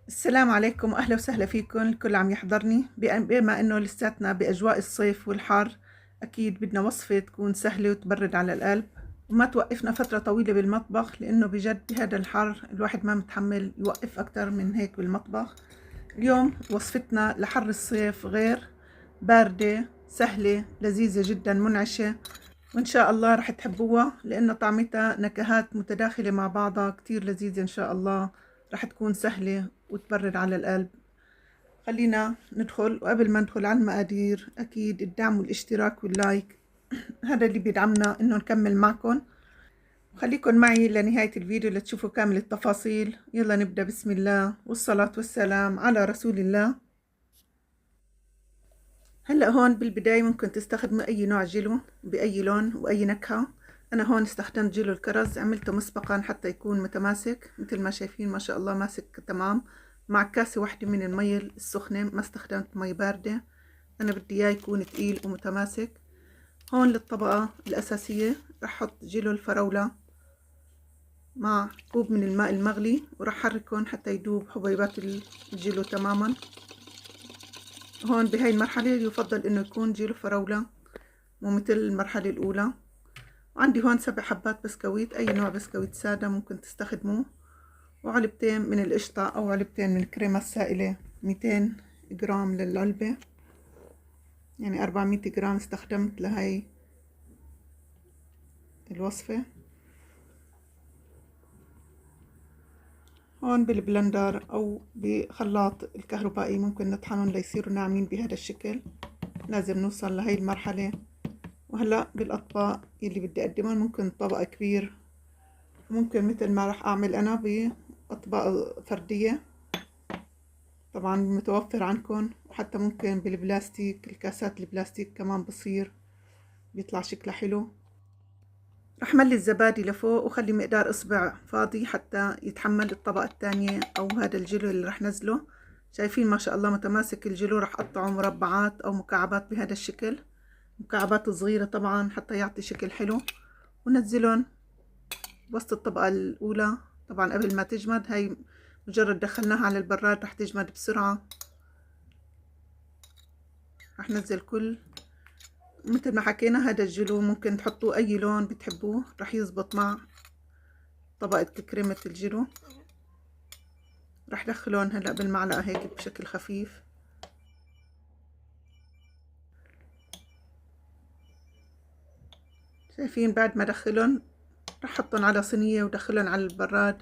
السلام عليكم وأهلا وسهلا فيكم. الكل عم يحضرني بما إنه لساتنا بأجواء الصيف والحر، أكيد بدنا وصفة تكون سهلة وتبرد على القلب وما توقفنا فترة طويلة بالمطبخ، لأنه بجد بهذا الحر الواحد ما متحمل يوقف أكتر من هيك بالمطبخ. اليوم وصفتنا لحر الصيف غير باردة سهلة لذيذة جدا منعشة، وإن شاء الله رح تحبوها لأنه طعمتها نكهات متداخلة مع بعضها كتير لذيذة. إن شاء الله رح تكون سهلة وتبرد على القلب. خلينا ندخل، وقبل ما ندخل على المقادير أكيد الدعم والاشتراك واللايك هذا اللي بيدعمنا إنه نكمل معكم. خليكن معي لنهاية الفيديو لتشوفوا كامل التفاصيل. يلا نبدأ. بسم الله والصلاة والسلام على رسول الله. هلأ هون بالبداية ممكن تستخدموا أي نوع جيلو بأي لون وأي نكهة. أنا هون استخدمت جيلو الكرز، عملته مسبقا حتى يكون متماسك مثل ما شايفين ما شاء الله ماسك تمام، مع كاسة واحدة من المي السخنة، ما استخدمت مي باردة، أنا بدي إياه يكون تقيل ومتماسك. هون للطبقة الأساسية رح أحط جيلو الفراولة مع كوب من الماء المغلي، ورح أحركهم حتى يدوب حبيبات الجيلو تماما. هون بهاي المرحلة يفضل إنه يكون جيلو فراولة مو مثل المرحلة الأولى. وعندي هون 7 حبات بسكويت، أي نوع بسكويت سادة ممكن تستخدموه، وعلبتين من القشطة أو علبتين من الكريمة السائلة، 200 جرام للعلبة، يعني 400 جرام استخدمت لهاي الوصفة. هون بالبلندر أو بخلاط الكهربائي ممكن نطحنهم ليصيروا ناعمين بهذا الشكل. لازم نوصل لهاي المرحلة. وهلأ بالأطباق اللي بدي أقدمهم ممكن طبق كبير، ممكن مثل ما راح أعمل أنا بأطباق فردية، طبعا متوفر عندكم، وحتى ممكن بالبلاستيك، الكاسات البلاستيك كمان بصير بيطلع شكله حلو. رح ملي الزبادي لفوق وخلي مقدار إصبع فاضي حتى يتحمل الطبقة الثانية أو هذا الجلو اللي رح نزله. شايفين ما شاء الله متماسك الجلو. رح أقطعه مربعات أو مكعبات بهذا الشكل، مكعبات صغيرة طبعا حتى يعطي شكل حلو، وننزلهم وسط الطبقة الأولى. طبعا قبل ما تجمد، هاي مجرد دخلناها على البراد رح تجمد بسرعة. رح ننزل كل مثل ما حكينا. هذا الجلو ممكن تحطوه أي لون بتحبوه، رح يزبط مع طبقة كريمة الجلو. رح دخلهم هلأ بالمعلقة هيك بشكل خفيف. شايفين بعد ما دخلهم رح احطهم على صينية ودخلهم على البراد،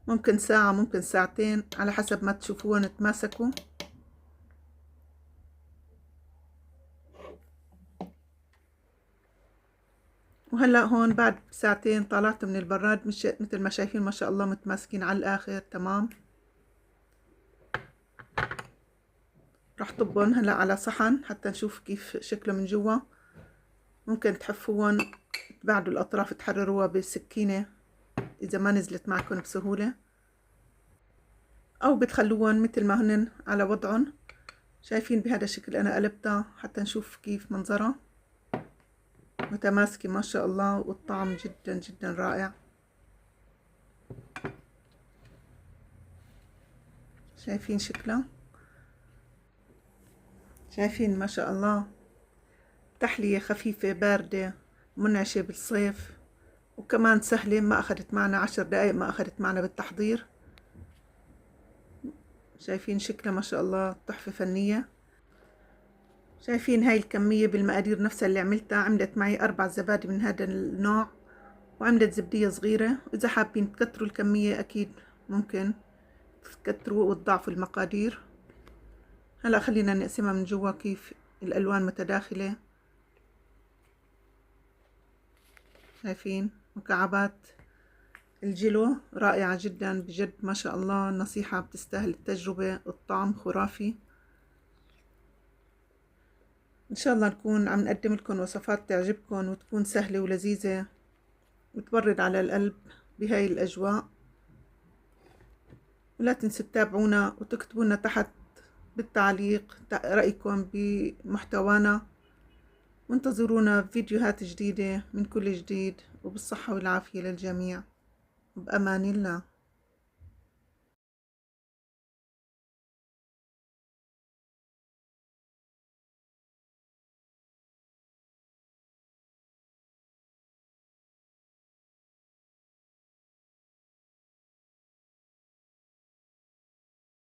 ممكن ساعة ممكن ساعتين على حسب ما تشوفوهم تماسكوا. وهلا هون بعد ساعتين طلعت من البراد، مش مثل ما شايفين ما شاء الله متماسكين على الاخر تمام. راح طبهم هلا على صحن حتى نشوف كيف شكله من جوا. ممكن تحفوهم تبعدوا الاطراف تحرروها بالسكينة اذا ما نزلت معكم بسهولة، او بتخلوهم مثل ما هن على وضعهم. شايفين بهذا الشكل انا قلبتها حتى نشوف كيف منظرها، متماسكة ما شاء الله، والطعم جدا جدا رائع. شايفين شكلها، شايفين ما شاء الله. تحلية خفيفة باردة منعشة بالصيف، وكمان سهلة، ما أخذت معنا 10 دقايق ما أخذت معنا بالتحضير. شايفين شكلها ما شاء الله تحفة فنية. شايفين هاي الكمية بالمقادير نفسها اللي عملتها، عملت معي 4 زبادي من هذا النوع، وعملت زبدية صغيرة. إذا حابين تكتروا الكمية أكيد ممكن تكتروا وتضاعفوا المقادير. هلا خلينا نقسمها من جوا كيف الألوان متداخلة. شايفين مكعبات الجيلو رائعة جدا بجد ما شاء الله، نصيحة بتستاهل التجربة، الطعم خرافي. إن شاء الله نكون عم نقدم لكم وصفات تعجبكم وتكون سهلة ولذيذة وتبرد على القلب بهاي الأجواء. ولا تنسوا تتابعونا وتكتبوا لنا تحت بالتعليق رأيكم بمحتوانا، وانتظرونا بفيديوهات جديدة من كل جديد، وبالصحة والعافية للجميع، بأمان الله.